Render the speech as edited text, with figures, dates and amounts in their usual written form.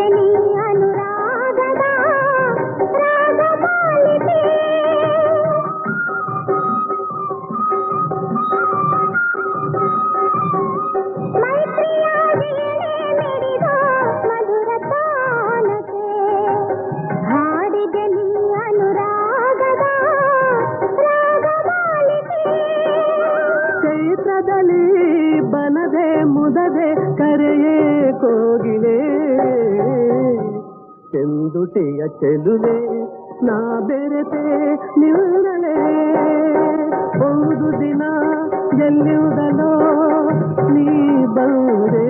ಹಾಡಿದೆನಿ ಅನುರಾಗದ ರಾಗಮಾಲಿಕೆ. ಮೈತ್ರಿಯ ವೀಣೆ ಮಿಡಿದ ಮಧುರ ತಾನಕ್ಕೆ ಹಾಡಿದೆನಿ ಅನುರಾಗದ ರಾಗಮಾಲಿಕೆ. ಚೈತ್ರದಲ್ಲಿ ಬನದೆ ಮುದದೆ ಕರೆಯೇ ಕೋಗಿಲೆ, ಚೆಂದುಟಿಯ ಚೆಲುವೆ ನಾ ಬೆರೆತೆ ನಿಲ್ಲಲೆ. ಒಂದು ದಿನ ಎಲ್ಲಿಯುವುದಲೋ ನೀ ಬಂದೆ.